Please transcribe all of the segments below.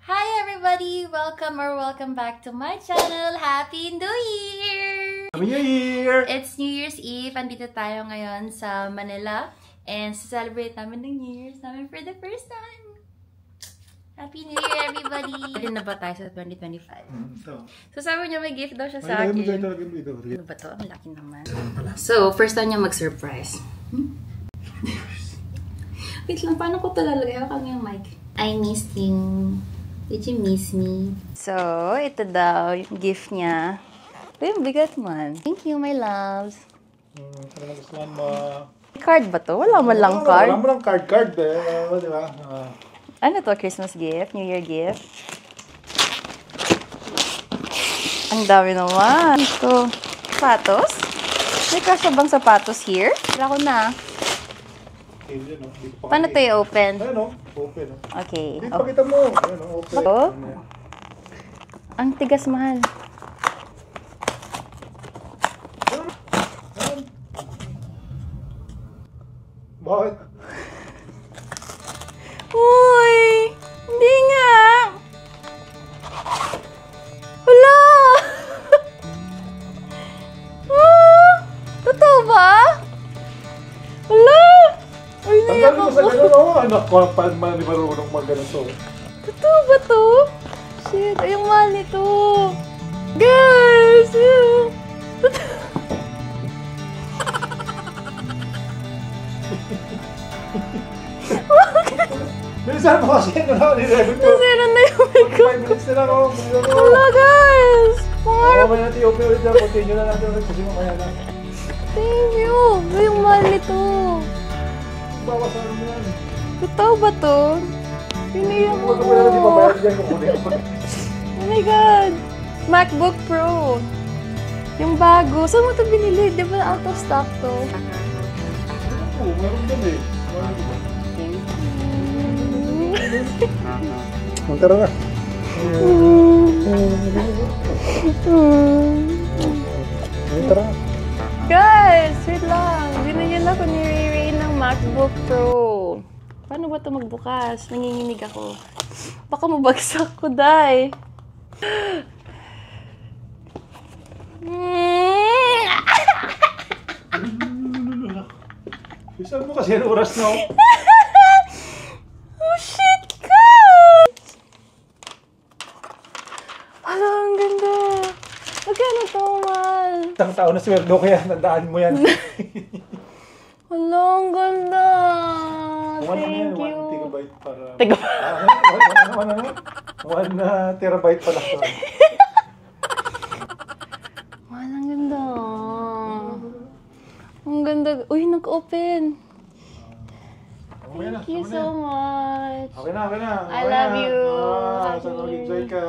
Hi everybody! Welcome back to my channel. Happy New Year! Happy New Year! It's New Year's Eve. Andito tayo ngayon sa Manila. And celebrate namin ng New Year's namin for the first time. Happy New Year everybody! Ready na ba tayo sa 2025? So sabi niya may gift daw siya sa akin. Ano ba to? Ang laki naman. So, first time niya mag-surprise. Wait lang, paano ko ito lalagay? Hawak mo yung mic. I missed you. Did you miss me? So, ito daw yung gift niya. Uy, bigat man. Thank you, my loves. Ano gustuhan mo? Card ba to? Wala man lang card. Wala mo lang card eh. Di ba? Ano to? Christmas gift? New Year gift? Ang dami naman. Ito. Sapatos? May kasya bang sapatos here? Wala ko na. Paano ito i-open? Ayan o. Open o. Okay. Dito pakita mo. Ayan o. Open. Ito? Ang tigas mahal. Bakit? Uy! Hindi nga! Wala! Totoo ba? Wala! Ay, naiyak Tanggalin mo sa ako. ganun o. Anak ko, paano man di marunong mag-ganito? Totoo ba to? Shit, ay, yung mahal nito. Guys! Bilisan mo kasi ano na, ni-record ko. Nasira na yung makeup. 5 minutes na lang ako. Wala, guys! Pangarap. Mamaya natin i-open ulit lang. Continue na natin ulit kasi mamaya na. Thank you. Ay, yung mahal nito. Bawasan mo yan. Totoo ba to? Piniyak Huwag ako. mo na natin pabayad dyan kung kunin ko. Oh my God! MacBook Pro. Yung bago. Saan mo ito binili? Di ba out of stock to? Oo, meron dyan eh. Thank you. Tara na. Tara na. Guys, wait lang. Binigyan ako ni Ray ng MacBook Pro. Paano ba ito magbukas? Nanginginig ako. Baka mabagsak ko, day. Bisan mo kasi ang oras na. Oh, shit, guys! Hala, ang ganda. Magkano ito, mahal? Isang taon na sweldo kaya tandaan mo yan. Hala, ang ganda. Thank Thank you. 1 gigabyte para... Tigabyte? 1 terabyte pala. Mahal, ang ganda. Ang ganda. Uy, nag-open. Thank you so much. Okay na, okay na. I love you. So mag-enjoy ka.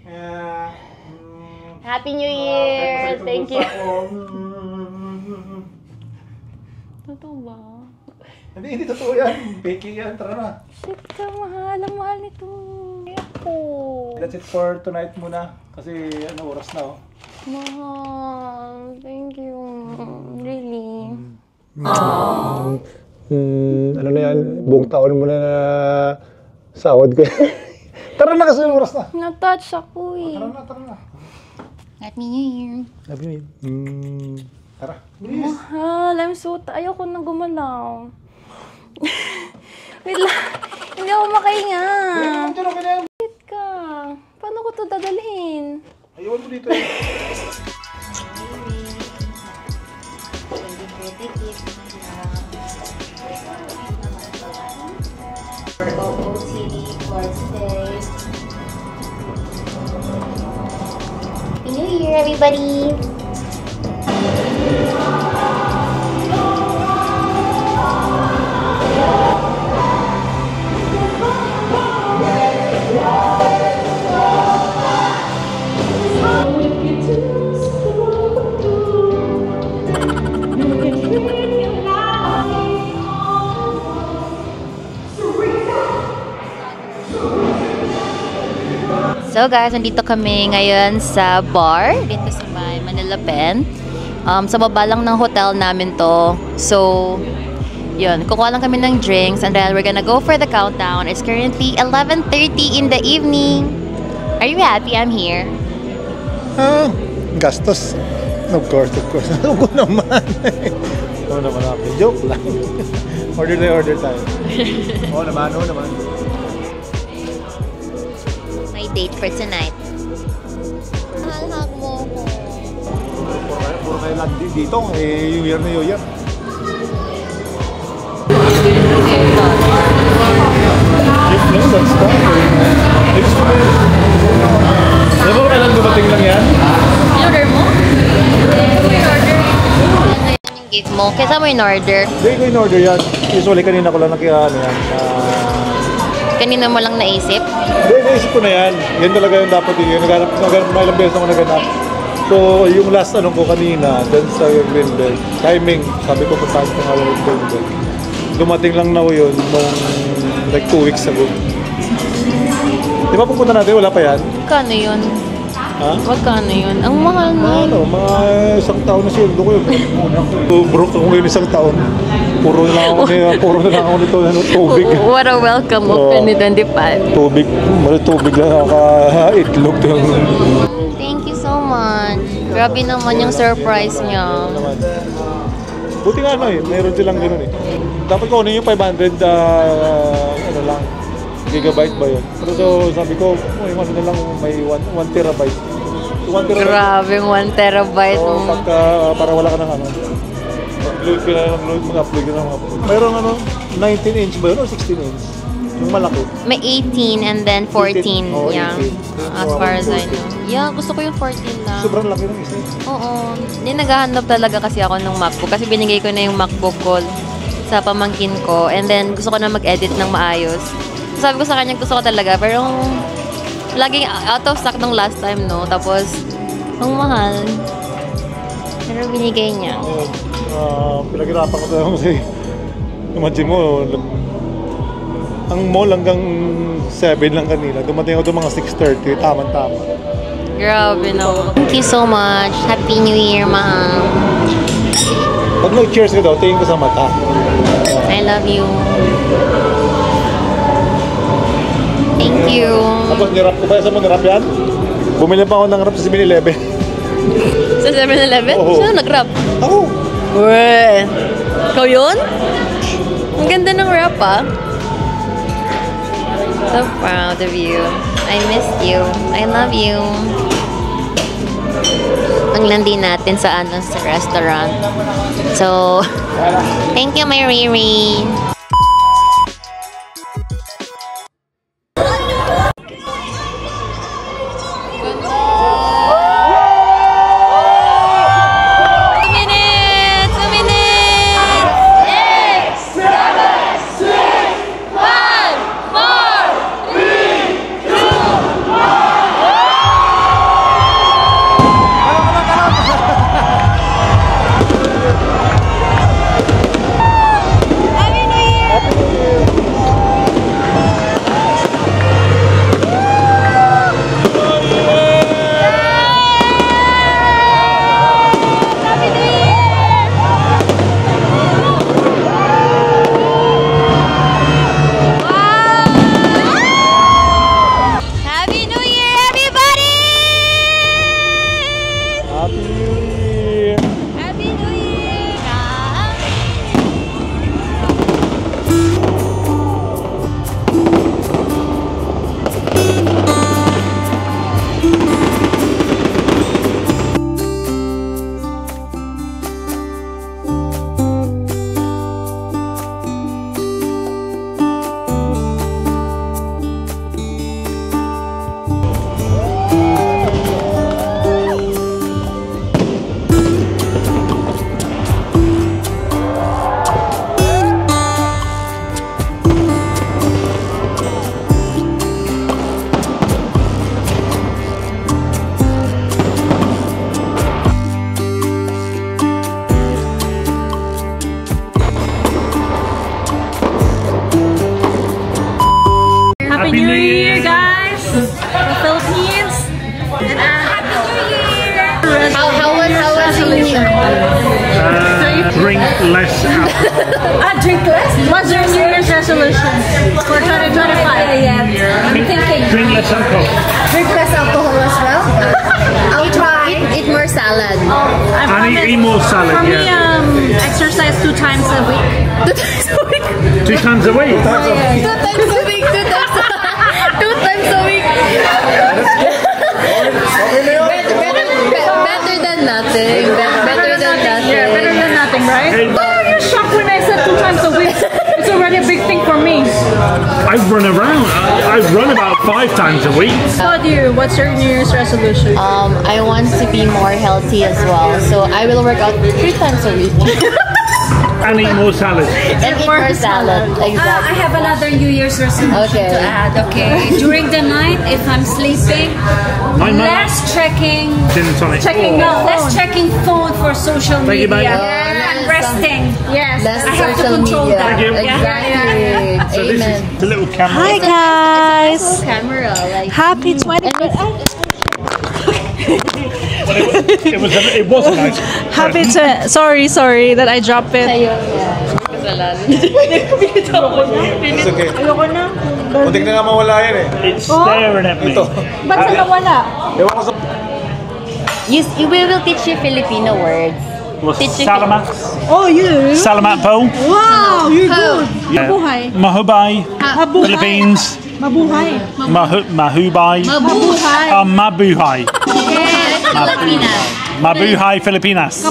Yeah. Happy New Year. Thank you. Totoo ba? Hindi totoo yan. Fake yan. Tara na. Shit ka, mahal. Ang mahal nito. Ako. That's it for tonight muna. Kasi ano, oras na oh. Mahal. Thank you. Really. Ano na yan? Buong taon mo na sahod ko. Tara na kasi yung oras na. Na-touch ako eh. Tara na. Happy New Year. Happy New Year. Tara. Please. Mahal, I'm so ayoko nang gumalaw. Wait lang. Hindi ako makahinga. Wait ka. Paano ko ito dadalhin? Ayawan mo dito eh. OOTD for today. Happy New Year, everybody! So guys, nandito kami ngayon sa bar dito sa Manila Pen. Sa baba lang ng hotel namin to. So, Yun, kukuha lang kami ng drinks and then we're gonna go for the countdown. It's currently 11:30 in the evening. Are you happy I'm here? Gastos. Of course. Ako naman. Oo naman ako. Joke lang. Order tayo. Oo naman. My date for tonight. Mahal mo ko. Puro kayo lang dito. New Year. That's fine. Alam mo kailan dumating lang yan? In-order mo? In-order. Yung gate mo. Kaysa mo in-order? Hindi ko in-order yan. Usually kanina ko lang Kanina mo lang naisip? Hindi, naisip ko na yan. Yan talaga yung dapat yun. Naghanap na ilang beses ako naganap. So, yung last ko kanina, dun sa Greenbelt, timing, sabi ko puntahan ko nga lang yung Greenbelt. Dumating lang na yun nung like 2 weeks ago. Di ba pupunta natin? Wala pa yan? Magkano yun? Ha? Magkano yun? Ang mahal na. Mga isang taon na sweldo ko yun. Broke ako ngayon isang taon. Puro na lang ako nito tubig. What a welcome of 2025. Tubig lang nakaka-itlog. Thank you so much. Grabe naman yung surprise niya. Buti nga meron silang gano'n eh. Dapat ko yung 500 lang, gigabyte ba yun? Pero so sabi ko, yung na lang may 1 terabyte. Grabe, 1 terabyte. So, para wala ka ng mag-upload ka na ng Mayroong 19 inch ba yun o 16 inch? Yung malaki. May 18 and then 14. Yeah. 18. As far as I know. Yeah, gusto ko yung 14 lang. Sobrang laki ng isa. Oo. Hindi, naghahanap talaga kasi ako ng MacBook. Kasi binigay ko na yung MacBook ko sa pamangkin ko. And then, gusto ko na mag-edit ng maayos. So, sabi ko sa kanya, gusto ko talaga. Pero, laging out of stock nung last time, no? Tapos, ang mahal. Pero binigay niya. Pinaghirapan ko talaga kasi imagine mo, ang mall hanggang 7 lang kanina. Dumating ako doon mga 6:30. Tama-tama. Grabe no. Thank you so much. Happy New Year, Ma'am. Pag nag-cheers ka daw, tingin ko sa mata. I love you. Thank you. Tapos nirap ko pa. Saan mo nirap yan? Bumili pa ako ng rap sa 7-Eleven. Sa 7-Eleven? Oo. Sino nag-rap? Ako. Weh. Ikaw yun? Ang ganda ng rap ah. So proud of you. I missed you. I love you. Ang landi natin sa sa restaurant. So, thank you, my Riri. Happy New Year, guys! The Philippines! And Happy New Year! How was New Year? Drink less alcohol. Drink less? What's your New Year's resolution for 2025? I'm thinking. Drink less alcohol. Drink less alcohol as well. I'll try. Eat more salad. And eat more salad, For me, exercise 2 times a week. 2 times a week. 2 times a week? 2 times a week. 2 times a week. Better than nothing. Better than nothing. Yeah, better than nothing, right? Why are you shocked when I said 2 times a week? It's already a big thing for me. I run around. I run about 5 times a week. How do you? What's your New Year's resolution? I want to be more healthy as well, so I will work out 3 times a week. And eat more salad. And eat more salad. Exactly. I have another New Year's resolution to add, okay? During the night, if I'm sleeping, less checking Gin and tonic. less checking phone for social Thank you, media. bye. And resting. Yes. Less I have to social control media. that. Thank you. Exactly. So this Amen. is the little camera. Hi guys. Camera, like Happy 20. It was a nice. Happy to. Sorry that I dropped it. It's okay. Muntik na nga mawala yan eh. It's staring at me. Ba't sa nawala? Ewan ko sa... we will teach you Filipino words. Salamat. Oh, you. Salamat po. Wow, you're good. Yeah. Mabuhay. Mahubay. Philippines. Mabuhay. Mahubay. Mabuhay. Mabuhay. Filipinas. Mabuhay, Filipinas.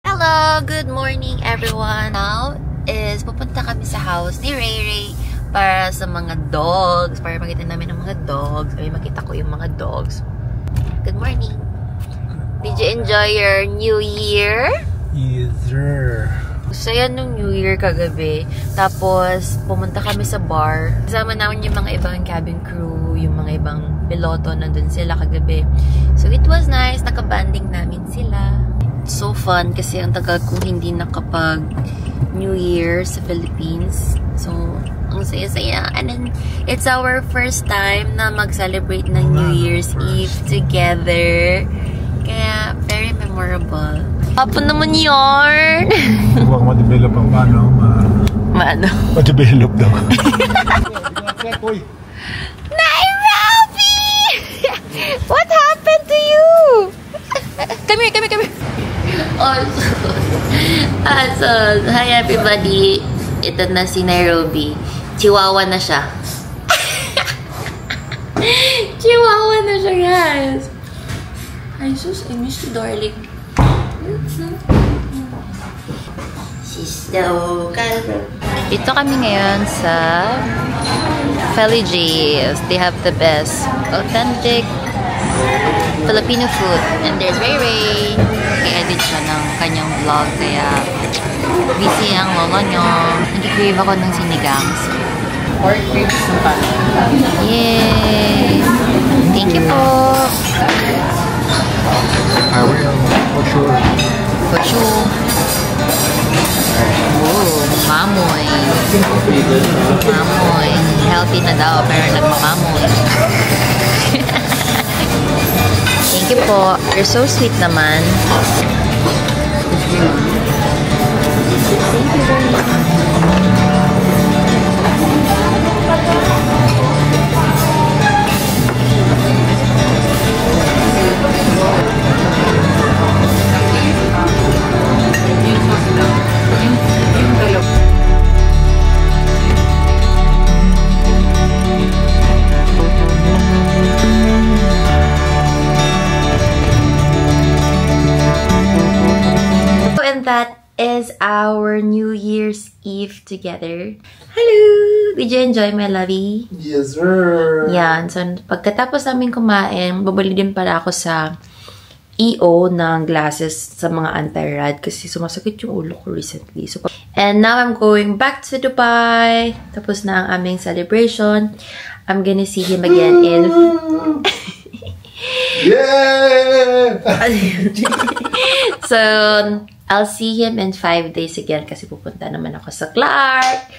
Hello, good morning everyone. Now is pupunta kami sa house ni Ray Ray para sa mga dogs, para makita namin ang mga dogs. Ay, makita ko yung mga dogs. Good morning. Did you enjoy your New Year? Yes, sir. Saya nung New Year kagabi. Tapos, pumunta kami sa bar. Kasama namin yung mga ibang cabin crew, yung mga ibang piloto, nandun sila kagabi. So, it was nice. Nakabanding namin sila. So fun kasi ang tagal kong hindi nakapag New Year sa Philippines. So, ang saya-saya. And then, it's our first time na mag-celebrate ng New Year's Eve together. Kaya, very memorable. Apo naman yarn! Huwag ma-develop ang paano. Maano? Ma-develop daw. Nairobi! What happened to you? Come here. So, hi everybody. Ito na si Nairobi. Chihuahua na siya. Chihuahua na siya, guys. Ay, sus, I miss you, darling. She's so calm. Dito kami ngayon sa Feliges. They have the best authentic Filipino food. And there's Ray Ray. Nag-edit siya ng kanyang vlog. Kaya busy ang lolo nyo. Nag-crave ako ng sinigang. Pork ribs ng pala. Yay! Thank you po! I will, for sure. For sure. Oh, mamoy. Mamoy. Healthy na daw, pero nagmamamoy. Thank you po. You're so sweet naman. Thank you very much. That is our New Year's Eve together. Hello! Did you enjoy, my lovey? Yes, sir. Yan. So, pagkatapos namin kumain, babali din pala ako sa EO ng glasses sa mga anti-rad kasi sumasakit yung ulo ko recently. So, and now I'm going back to Dubai. Tapos na ang aming celebration. I'm gonna see him again in... Yeah! So, I'll see him in 5 days again kasi pupunta naman ako sa Clark.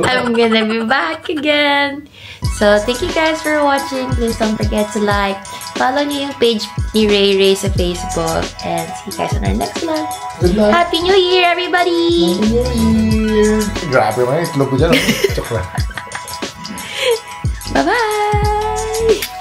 I'm gonna be back again. So, thank you guys for watching. Please don't forget to like, follow niyo yung page ni Ray Ray sa Facebook, and see you guys on our next vlog. Good night. Happy New Year, everybody! Happy New Year! Grabe man, itlog ko dyan. Joke lang. Bye-bye!